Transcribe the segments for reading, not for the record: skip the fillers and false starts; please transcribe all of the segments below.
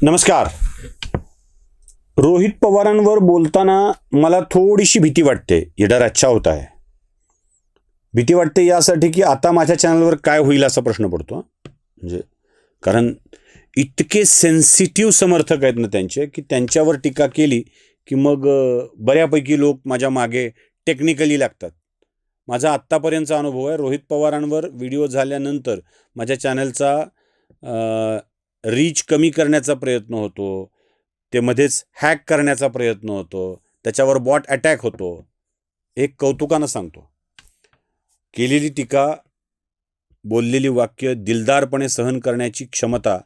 नमस्कार. रोहित पवारांवर बोलताना मला थोडीशी भीती वाटते. ये डर अच्छा होता है. भीती वाटते यासाठी की आता माझ्या चॅनलवर काय होईल असा प्रश्न पडतो. म्हणजे कारण इतके सेन्सिटिव्ह समर्थक आहेत ना त्यांचे, की त्यांच्यावर टीका केली की मग बऱ्यापैकी लोक माझ्या मागे टेक्निकली लागतात. माझा आत्तापर्यंतचा अनुभव आहे, रोहित पवारांवर व्हिडिओ झाल्यानंतर माझ्या चॅनलचा रीच कमी करण्याचा प्रयत्न होतो, ते मध्येच हॅक करण्याचा प्रयत्न होतो, त्याच्यावर बॉट अटॅक होतो. एक कौतुकानं सांगतो, केलेली टीका, बोललेली वाक्य दिलदारपणे सहन करण्याची क्षमता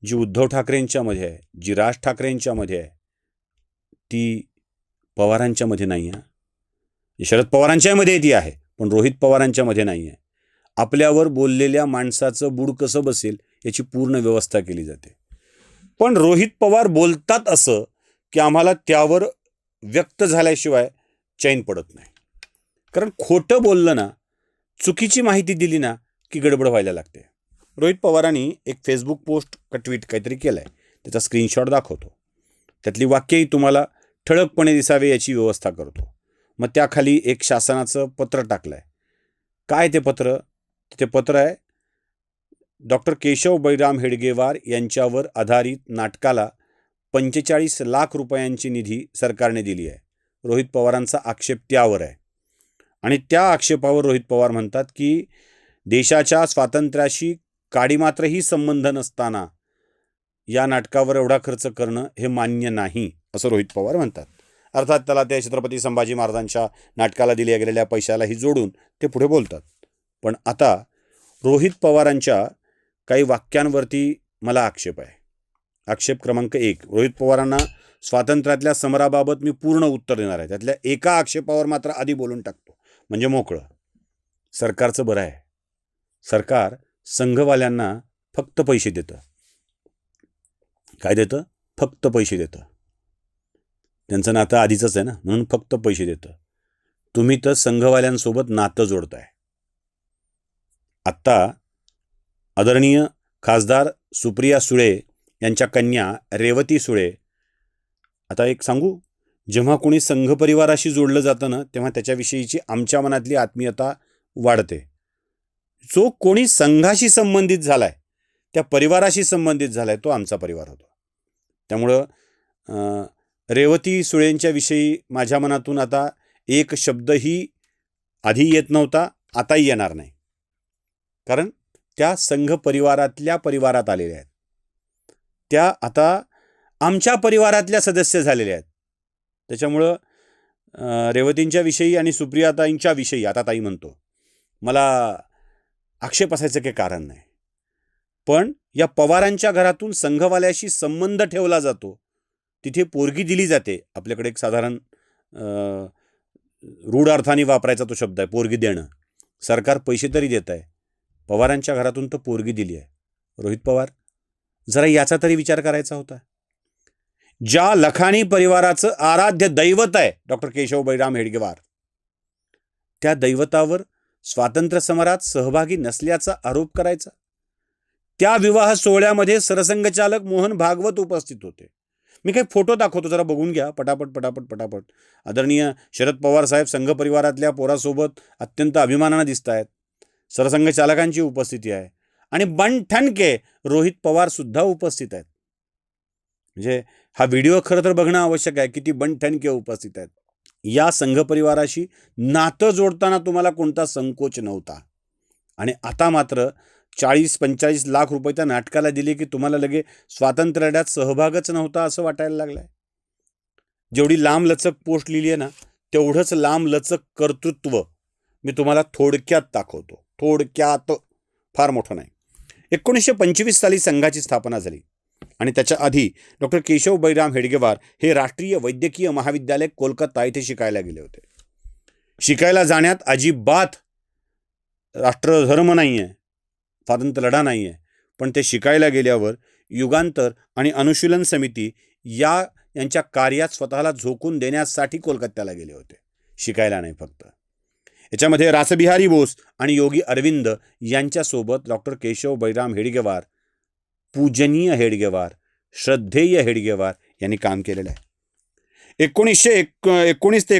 जी उद्धव ठाकरेंच्यामध्ये आहे, जी राज ठाकरेंच्यामध्ये आहे, ती पवारांच्यामध्ये नाही आहे. शरद पवारांच्यामध्ये ती आहे, पण रोहित पवारांच्यामध्ये नाही आहे. आपल्यावर बोललेल्या माणसाचं बूड कसं बसेल याची पूर्ण व्यवस्था केली जाते. पण रोहित पवार बोलतात असं की आम्हाला त्यावर व्यक्त झाल्याशिवाय चैन पडत नाही. कारण खोटं बोललं ना, चुकीची माहिती दिली ना की गडबड व्हायला लागते. रोहित पवारांनी एक फेसबुक पोस्ट का ट्विट काहीतरी केलं आहे, त्याचा स्क्रीनशॉट दाखवतो. त्यातली वाक्यही तुम्हाला ठळकपणे दिसावे याची व्यवस्था करतो. मग त्याखाली एक शासनाचं पत्र टाकलं आहे. काय ते पत्र? ते पत्र आहे डॉक्टर केशव बैराम हेडगेवार यांच्यावर आधारित नाटकाला 45 लाख रुपयांची निधी सरकारने दिली आहे. रोहित पवारांचा आक्षेप त्यावर आहे. आणि त्या आक्षेपावर रोहित पवार म्हणतात की देशाच्या स्वातंत्र्याशी काडीमात्रही संबंध नसताना या नाटकावर एवढा खर्च करणं हे मान्य नाही, असं रोहित पवार म्हणतात. अर्थात त्याला त्या छत्रपती संभाजी महाराजांच्या नाटकाला दिल्या गेलेल्या पैशालाही जोडून ते पुढे बोलतात. पण आता रोहित पवारांच्या काही वाक्यांवरती मला आक्षेप आहे. आक्षेप क्रमांक 1, रोहित पवारांना स्वातंत्र्यातल्या समराबाबत मी पूर्ण उत्तर देणार आहे. त्यातल्या एका आक्षेपावर मात्र आधी बोलून टाकतो, म्हणजे मोकळं. सरकारचं बरं आहे. सरकार संघवाल्यांना फक्त पैसे देतं. काय देतं? फक्त पैसे देतं. त्यांचं नातं आधीचंच आहे ना, म्हणून फक्त पैसे देतं. तुम्ही तर संघवाल्यांसोबत नातं जोडताय. आत्ता आदरणीय खासदार सुप्रिया सुळे यांच्या कन्या रेवती सुळे, आता एक सांगू, जेव्हा कोणी संघ परिवाराशी जोडलं जातं ना, तेव्हा त्याच्याविषयीची आमच्या मनातली आत्मीयता वाढते. जो कोणी संघाशी संबंधित झालाय, त्या परिवाराशी संबंधित झालाय, तो आमचा परिवार होतो. त्यामुळं रेवती सुळेंच्या विषयी माझ्या मनातून आता एक शब्दही आधी येत नव्हता, आताही येणार नाही. कारण त्या संघ परिवारातल्या परिवारात आलेल्या आहेत. त्या आता आमच्या परिवारातल्या सदस्य झालेल्या आहेत. त्याच्यामुळं रेवतींच्या विषयी आणि सुप्रियाताईंच्या विषयी, आता ताई म्हणतो, मला आक्षेप असायचं काही कारण नाही. पण या पवारांच्या घरातून संघवाल्याशी संबंध ठेवला जातो, तिथे पोरगी दिली जाते. आपल्याकडे एक साधारण रूढ अर्थाने वापरायचा तो शब्द आहे, पोरगी देणं. सरकार पैसे तरी देत आहे, पवारांच्या घरातून तर पोरगी दिली आहे. रोहित पवार, जरा याचा तरी विचार करायचा होता. ज्या लखानी परिवाराचं आराध्य दैवत आहे डॉक्टर केशव बैराम हेडगेवार, त्या दैवतावर स्वातंत्र्य समरात सहभागी नसल्याचा आरोप करायचा. त्या विवाह सोहळ्यामध्ये सरसंघचालक मोहन भागवत उपस्थित होते. मी काही फोटो दाखवतो, जरा बघून घ्या पटापट. आदरणीय शरद पवार साहेब संघ परिवारातल्या पोरासोबत अत्यंत अभिमानानं दिसत आहेत. सरसंघचालकांची उपस्थिती आहे आणि बनठणके रोहित पवार सुद्धा उपस्थित आहेत. म्हणजे हा व्हिडिओ खरं तर बघणं आवश्यक आहे, किती बनठणके उपस्थित आहेत. या संघ परिवाराशी नातं जोडताना तुम्हाला कोणता संकोच नव्हता. आणि आता मात्र 40-45 लाख रुपये त्या नाटकाला दिले की तुम्हाला लगे स्वातंत्र्य लढ्यात सहभागच नव्हता असं वाटायला लागलंय. जेवढी लांब लचक पोस्ट लिहिली आहे ना, तेवढंच लांब लचक कर्तृत्व मी तुम्हाला थोडक्यात दाखवतो. थोडक्यात, फार मोठं नाही. 1925 साली संघाची स्थापना झाली आणि त्याच्या आधी डॉक्टर केशव बैराम हेडगेवार हे राष्ट्रीय वैद्यकीय महाविद्यालय कोलकाता येथे शिकायला गेले होते. शिकायला जाण्यात अजिबात राष्ट्रधर्म नाही आहे, स्वातंत्र्य लढा नाही आहे. पण ते शिकायला गेल्यावर युगांतर आणि अनुशीलन समिती यांच्या कार्यात स्वतःला झोकून देण्यासाठी कोलकात्याला गेले होते, शिकायला नाही फक्त. याच्यामध्ये रासबिहारी बोस आणि योगी अरविंद यांच्यासोबत डॉक्टर केशव बैराम हेडगेवार, पूजनीय हेडगेवार, श्रद्धेय हेडगेवार यांनी काम केलेलं आहे. 1919 ते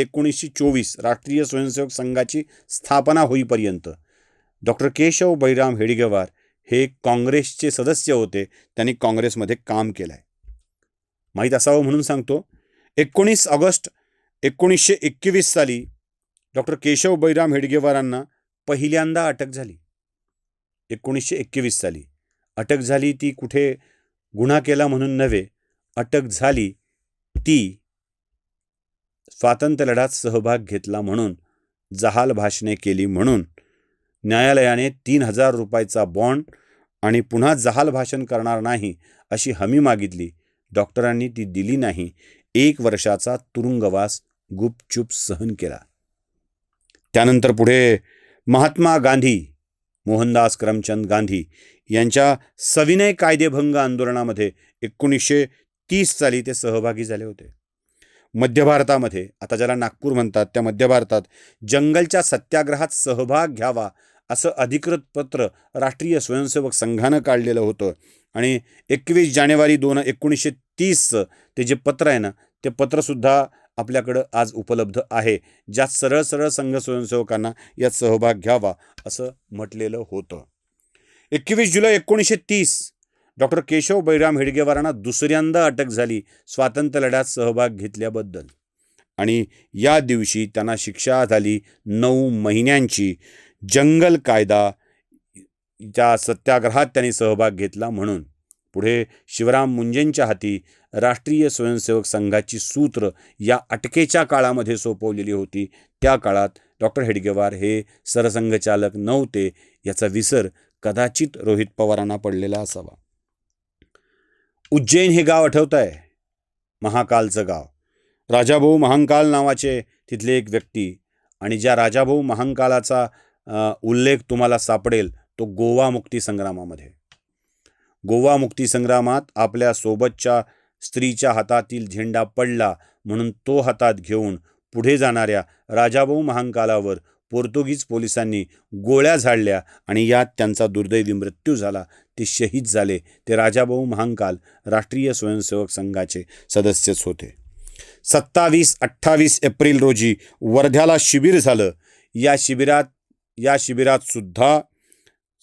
1924 राष्ट्रीय स्वयंसेवक संघाची स्थापना होईपर्यंत डॉक्टर केशव बैराम हेडगेवार हे काँग्रेसचे सदस्य होते. त्यांनी काँग्रेसमध्ये काम केलं आहे. माहीत असावं म्हणून सांगतो. 19 ऑगस्ट 1921 साली डॉक्टर केशव बैराम हेडगेवारांना पहिल्यांदा अटक झाली. 1921 साली अटक झाली ती कुठे गुन्हा केला म्हणून नव्हे, अटक झाली ती स्वातंत्र्य लढ्यात सहभाग घेतला म्हणून, जहाल भाषणे केली म्हणून. न्यायालयाने 3,000 रुपयाचा बॉन्ड आणि पुन्हा जहाल भाषण करणार नाही अशी हमी मागितली. डॉक्टरांनी ती दिली नाही. 1 वर्षाचा तुरुंगवास गुपचूप सहन केला. त्यानंतर पुढे महात्मा गांधी, मोहनदास करमचंद गांधी यांच्या सविनय कायदेभंग आंदोलनामध्ये 1930 साली ते सहभागी झाले होते. मध्य भारतामध्ये, आता ज्याला नागपूर म्हणतात, त्या मध्य भारतात जंगलच्या सत्याग्रहात सहभाग घ्यावा असं अधिकृत पत्र राष्ट्रीय स्वयंसेवक संघानं काढलेलं होतं. आणि 21 जानेवारी 1930 ते जे पत्र आहे ना, ते पत्रसुद्धा आपल्याकडं आज उपलब्ध आहे, ज्यात सरळ सरळ संघ स्वयंसेवकांना यात सहभाग घ्यावा असं म्हटलेलं होतं. 21 जुलै 1930 डॉक्टर केशव बैराम हेडगेवारांना दुसऱ्यांदा अटक झाली स्वातंत्र्य लढ्यात सहभाग घेतल्याबद्दल. आणि या दिवशी त्यांना शिक्षा झाली 9 महिन्यांची, जंगल कायदा त्या सत्याग्रहात त्यांनी सहभाग घेतला म्हणून. पुढे शिवराम मुंजेंच्या हाती राष्ट्रीय स्वयंसेवक संघाची सूत्र या अटकेच्या काळामध्ये सोपवलेली होती. त्या काळात डॉक्टर हेडगेवार हे सरसंघचालक नव्हते, याचा विसर कदाचित रोहित पवारांना पडलेला असावा. उज्जैन हे गाव आठवत आहे, महाकालचं गाव. राजाभाऊ महांकाल नावाचे तिथले एक व्यक्ती, आणि ज्या राजाभाऊ महांकालाचा उल्लेख तुम्हाला सापडेल तो गोवा मुक्ती संग्रामामध्ये. गोवा मुक्ती संग्रामात आपल्या सोबतच्या स्त्रीच्या हातातील झेंडा पडला म्हणून तो हातात घेऊन पुढे जाणाऱ्या राजाभाऊ महांकालावर पोर्तुगीज पोलिसांनी गोळ्या झाडल्या आणि यात त्यांचा दुर्दैवी मृत्यू झाला. ते शहीद झाले. ते राजाभाऊ महांकाल राष्ट्रीय स्वयंसेवक संघाचे सदस्यच होते. 27-28 एप्रिल रोजी वर्ध्याला शिबिर झालं. या शिबिरात सुद्धा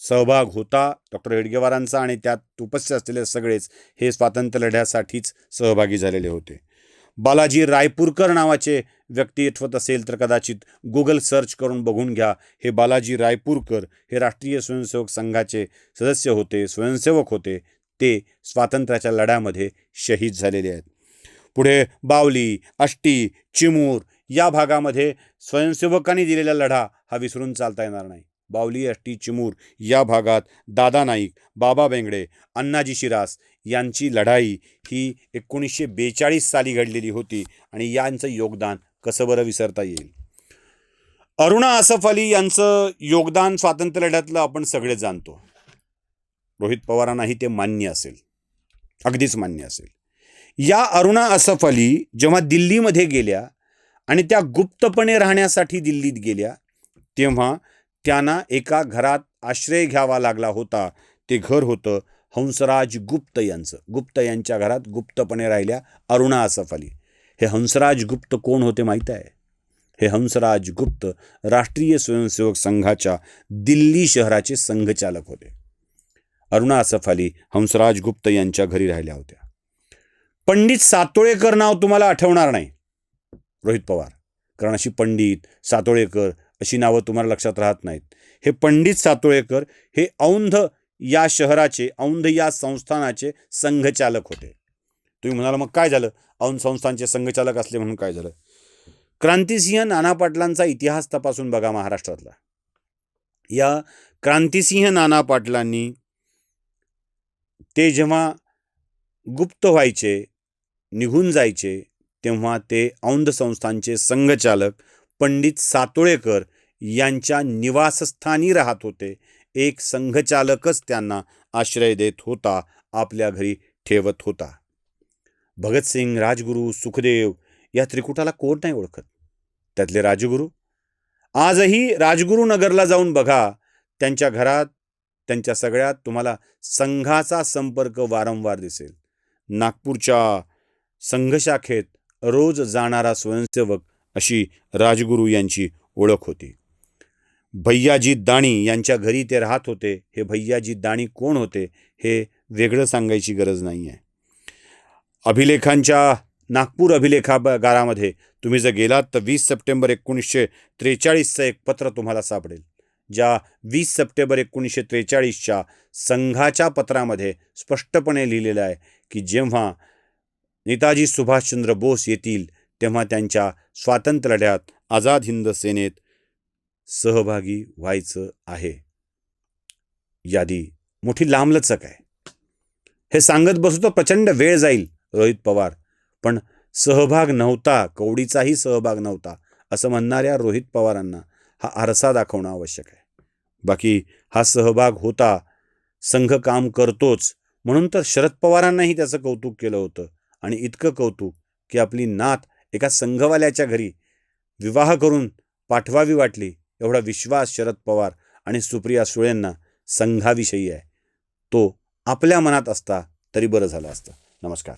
सहभाग होता डॉक्टर हेडगेवारांचा, आणि त्यात उपस्थित असलेले सगळेच हे स्वातंत्र्य लढ्यासाठीच सहभागी झालेले होते. बालाजी रायपूरकर नावाचे व्यक्ती आठवत असेल तर कदाचित गुगल सर्च करून बघून घ्या. हे बालाजी रायपूरकर हे राष्ट्रीय स्वयंसेवक संघाचे सदस्य होते, स्वयंसेवक होते. ते स्वातंत्र्याच्या लढ्यामध्ये शहीद झालेले आहेत. पुढे बावली, आष्टी, चिमूर या भागामध्ये स्वयंसेवकांनी दिलेला लढा हा विसरून चालता येणार नाही. बावली, आष्टी, चिमूर या भागात दादा नाईक, बाबा बेंगडे, अण्णाजी शिरास यांची लढाई ही 1942 साली घडलेली होती, आणि यांचं योगदान कसं बरं विसरता येईल. अरुणा असफ अली यांचं योगदान स्वातंत्र्य लढ्यातलं आपण सगळे जाणतो. रोहित पवारांनाही ते मान्य असेल, अगदीच मान्य असेल. या अरुणा असफ अली जेव्हा दिल्लीमध्ये गेल्या आणि त्या गुप्तपणे राहण्यासाठी दिल्लीत गेल्या, तेव्हा त्यांना एका घरात आश्रय घ्यावा लागला होता. ते घर होतं हंसराज गुप्त यांचं. गुप्त यांच्या घरात गुप्तपणे राहिल्या अरुणा असफ अली. हे हंसराज गुप्त कोण होते माहीत आहे? हे हंसराज गुप्त राष्ट्रीय स्वयंसेवक संघाच्या दिल्ली शहराचे संघचालक होते. अरुणा असफ अली हंसराज गुप्त यांच्या घरी राहिल्या होत्या. पंडित सातोळेकर नाव तुम्हाला आठवणार नाही रोहित पवार, कारण अशी पंडित, सातोळेकर अशी नावं तुम्हाला लक्षात राहत नाहीत. हे पंडित सातोळेकर हे औंध या शहराचे, औंध या संस्थानाचे संघचालक होते. तुम्ही म्हणाला मग काय झालं, औंध संस्थानचे संघचालक असले म्हणून काय झालं? क्रांतिसिंह नाना पाटलांचा इतिहास तपासून बघा महाराष्ट्रातला. या क्रांतिसिंह नाना पाटलांनी ते जेव्हा गुप्त व्हायचे, निघून जायचे, तेव्हा ते औंध संस्थानचे संघचालक पंडित सातोळेकर यांच्या निवासस्थानी राहत होते. एक संघचालकच त्यांना आश्रय देत होता, आपल्या घरी ठेवत होता. भगतसिंग, राजगुरू, सुखदेव या त्रिकुटाला कोण नाही ओळखत. त्यातले राजगुरू, आजही राजगुरू नगरला जाऊन बघा, त्यांच्या घरात त्यांच्या सगळ्यात तुम्हाला संघाचा संपर्क वारंवार दिसेल. नागपूरच्या संघशाखेत रोज जाणारा स्वयंसेवक अशी राजगुरू यांची ओळख होती. भैयाजी दाणी यांच्या घरी ते राहत होते. हे भैयाजी दाणी कोण होते हे वेगळं सांगायची गरज नाही आहे. अभिलेखांच्या नागपूर अभिलेखागारामध्ये तुम्ही जर गेलात तर 20 सप्टेंबर 1943चं एक पत्र तुम्हाला सापडेल. ज्या 20 सप्टेंबर 1943च्या संघाच्या पत्रामध्ये स्पष्टपणे लिहिलेलं आहे की जेव्हा नेताजी सुभाषचंद्र बोस येतील तेव्हा त्यांच्या स्वातंत्र्य लढ्यात आझाद हिंद सेनेत सहभागी व्हायचं आहे. यादी मोठी लांबलचक आहे. हे सांगत बसू तर प्रचंड वेळ जाईल रोहित पवार, पण सहभाग नव्हता, कवडीचाही सहभाग नव्हता असं म्हणणाऱ्या रोहित पवारांना हा आरसा दाखवणं आवश्यक आहे. बाकी हा सहभाग होता, संघ काम करतोच म्हणून तर शरद पवारांनाही त्याचं कौतुक केलं होतं. आणि इतकं कौतुक की आपली नात एका संघवाल्याच्या घरी विवाह करून पाठवावी वाटली, एवढा विश्वास शरद पवार आणि सुप्रिया सुळेंना संघाविषयी आहे. तो आपल्या मनात असता तरी बरं झालं असतं. नमस्कार.